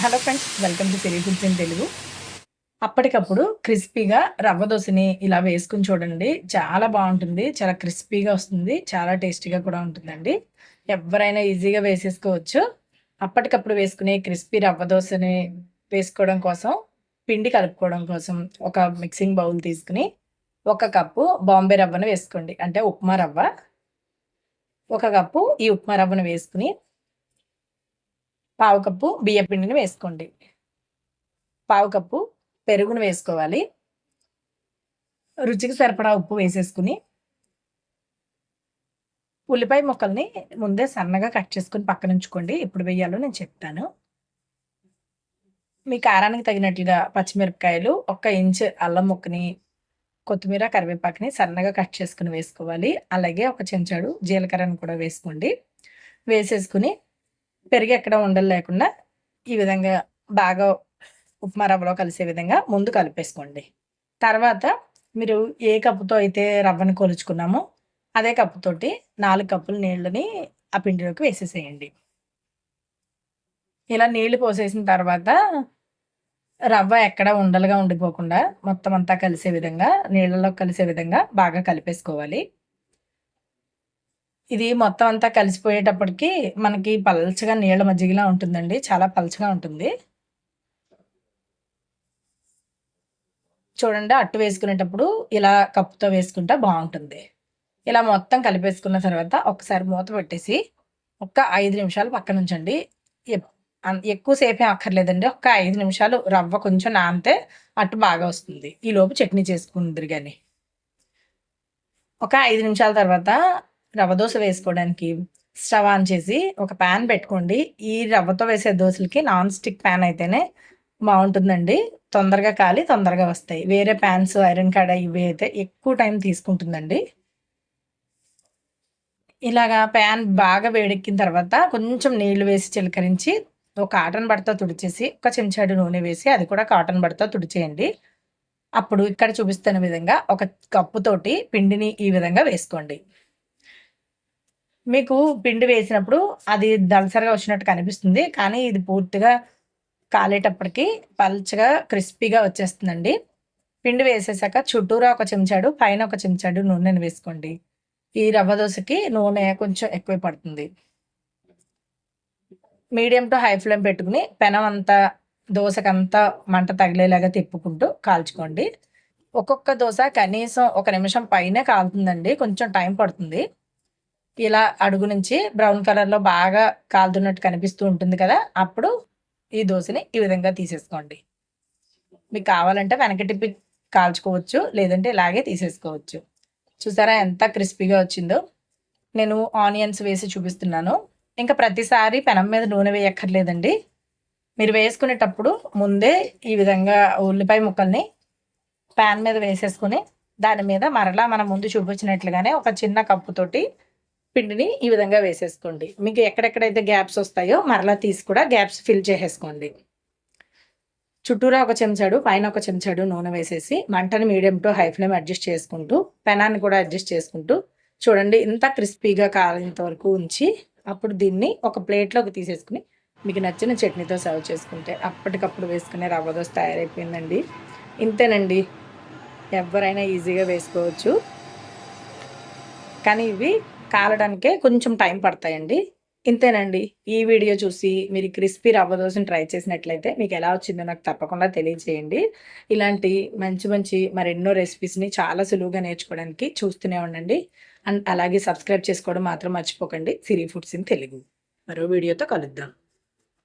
Hello friends, welcome to Siri foods in Telugu. అప్పటికప్పుడు క్రిస్పీగా రవ్వ దోసని ఇలా వేసుకొని చూడండి. చాలా బావుంటుంది. చాలా క్రిస్పీగా వస్తుంది. చాలా టేస్టీగా కూడా ఉంటుందండి. ఎవ్వరైనా ఈజీగా వేసేసుకోవచ్చు. అప్పటికప్పుడు వేసుకునే క్రిస్పీ రవ్వ దోసని వేసుకోవడం కోసం, పిండి కలుపుకోవడం కోసం ఒక మిక్సింగ్ బౌల్ తీసుకొని, ఒక కప్పు బాంబే రవ్వను వేసుకోండి. అంటే ఉప్మా రవ్వ. ఒక కప్పు ఈ ఉప్మా రవ్వను వేసుకొని, పావు కప్పు బియ్యం పిండిని వేసుకోండి. పావు కప్పు పెరుగును వేసుకోవాలి. రుచికి సరిపడా ఉప్పు వేసేసుకుని, ఉల్లిపాయ ముక్కల్ని ముందే సన్నగా కట్ చేసుకొని పక్కనుంచుకోండి. ఎప్పుడు వేయాలో నేను చెప్తాను. మీ కారానికి తగినట్లుగా పచ్చిమిరపకాయలు, ఒక ఇంచు అల్లం ముక్కని, కొత్తిమీర, కరివేపాకుని సన్నగా కట్ చేసుకొని వేసుకోవాలి. అలాగే ఒక చెంచాడు జీలకర్రను కూడా వేసుకోండి. వేసేసుకుని పెరుగు ఎక్కడ ఉండలు లేకుండా ఈ విధంగా బాగా ఉప్మా రవ్వలో కలిసే విధంగా ముందు కలిపేసుకోండి. తర్వాత మీరు ఏ కప్పుతో అయితే రవ్వను కొలుచుకున్నామో అదే కప్పుతోటి 4 కప్పుల నీళ్ళని ఆ పిండిలోకి వేసేసేయండి. ఇలా నీళ్లు పోసేసిన తర్వాత రవ్వ ఎక్కడ ఉండలుగా ఉండిపోకుండా మొత్తం అంతా కలిసే విధంగా, నీళ్ళలో కలిసే విధంగా బాగా కలిపేసుకోవాలి. ఇది మొత్తం అంతా కలిసిపోయేటప్పటికి మనకి పల్చగా నీళ్ళ మజ్జిగలా ఉంటుందండి. చాలా పల్చగా ఉంటుంది. చూడండి, అట్టు వేసుకునేటప్పుడు ఇలా కప్పుతో వేసుకుంటే బావుంటుంది. ఇలా మొత్తం కలిపేసుకున్న తర్వాత ఒకసారి మూత పెట్టేసి ఒక్క 5 నిమిషాలు పక్కనుంచండి. ఎక్కువ సేపేం అక్కర్లేదండి. ఒక్క 5 నిమిషాలు రవ్వ కొంచెం నానితే అట్టు బాగా వస్తుంది. ఈలోపు చట్నీ చేసుకుందురు గాని. ఒక 5 నిమిషాల తర్వాత రవ్వ దోస వేసుకోవడానికి స్టవ్ ఆన్ చేసి ఒక పాన్ పెట్టుకోండి. ఈ రవ్వతో వేసే దోసలకి నాన్ స్టిక్ పాన్ అయితేనే బావుంటుందండి. తొందరగా కాలి తొందరగా వస్తాయి. వేరే పాన్స్, ఐరన్ కడాయి ఇవి అయితే ఎక్కువ టైం తీసుకుంటుందండి. ఇలాగా పాన్ బాగా వేడెక్కిన తర్వాత కొంచెం నీళ్లు వేసి చిలకరించి ఒక కాటన్ బట్టతో తుడిచేసి ఒక చెంచాడు నూనె వేసి అది కూడా కాటన్ బట్టతో తుడిచేయండి. అప్పుడు ఇక్కడ చూపిస్తున్న విధంగా ఒక కప్పుతోటి పిండిని ఈ విధంగా వేసుకోండి. మీకు పిండి వేసినప్పుడు అది దళసరిగా వచ్చినట్టు కనిపిస్తుంది. కానీ ఇది పూర్తిగా కాలేటప్పటికి పల్చగా క్రిస్పీగా వచ్చేస్తుందండి. పిండి వేసేసాక చుట్టూరా ఒక చెంచాడు, పైన ఒక చెంచాడు నూనెను వేసుకోండి. ఈ రవ్వ దోసకి నూనె కొంచెం ఎక్కువే పడుతుంది. మీడియం టు హై ఫ్లేమ్ పెట్టుకుని పెనం అంతా దోసకంతా మంట తగిలేలాగా తిప్పుకుంటూ కాల్చుకోండి. ఒక్కొక్క దోస కనీసం 1 నిమిషం పైనే కాలుతుందండి. కొంచెం టైం పడుతుంది. ఇలా అడుగు నుంచి బ్రౌన్ కలర్‌లో బాగా కాలుతున్నట్టు కనిపిస్తూ ఉంటుంది కదా! అప్పుడు ఈ దోసని ఈ విధంగా తీసేసుకోండి. మీకు కావాలంటే వెనక్కి తిప్పి కాల్చుకోవచ్చు. లేదంటే ఇలాగే తీసేసుకోవచ్చు. చూసారా ఎంత క్రిస్పీగా వచ్చిందో? నేను ఆనియన్స్ వేసి చూపిస్తున్నాను. ఇంకా ప్రతిసారి పెనం మీద నూనె వేయక్కర్లేదండి. మీరు వేసుకునేటప్పుడు ముందే ఈ విధంగా ఉల్లిపాయ ముక్కల్ని పాన్ మీద వేసేసుకొని, దాని మీద మరలా మనం ముందు చూపించినట్లుగానే ఒక చిన్న కప్పుతోటి పిండిని ఈ విధంగా వేసేసుకోండి. మీకు ఎక్కడెక్కడైతే గ్యాప్స్ వస్తాయో మరలా తీసి కూడా గ్యాప్స్ ఫిల్ చేసేసుకోండి. చుట్టూరా ఒక చెంచాడు, పైన ఒక చెంచాడు నూనె వేసేసి మంటని medium to high flame adjust చేసుకుంటూ, పెనాన్ని కూడా అడ్జస్ట్ చేసుకుంటూ చూడండి ఇంత క్రిస్పీగా కాలేంత వరకు ఉంచి, అప్పుడు దీన్ని ఒక ప్లేట్‌లోకి తీసేసుకొని మీకు నచ్చిన చట్నీతో సర్వ్ చేసుకుంటే అప్పటికప్పుడు వేసుకునే రవ్వ దోస తయారైపోయిందండి. ఇంతేనండి. ఎవ్వరైనా ఈజీగా వేసుకోవచ్చు. కానీ ఇవి కాలడానికే కొంచెం టైం పడతాయండి. ఇంతేనండి. ఈ వీడియో చూసి మీరు క్రిస్పీ రవ్వ దోసని ట్రై చేసినట్లయితే మీకెలా వచ్చిందో నాకు తప్పకుండా తెలియజేయండి. ఇలాంటి మంచి మంచి మరెన్నో రెసిపీస్‌ని చాలా సులువుగా నేర్చుకోవడానికి చూస్తూనే ఉండండి. అండ్ అలాగే సబ్స్క్రైబ్ చేసుకోవడం మాత్రం మర్చిపోకండి. సిరి ఫుడ్స్ ఇన్ తెలుగు. మరో వీడియోతో కలుద్దాం.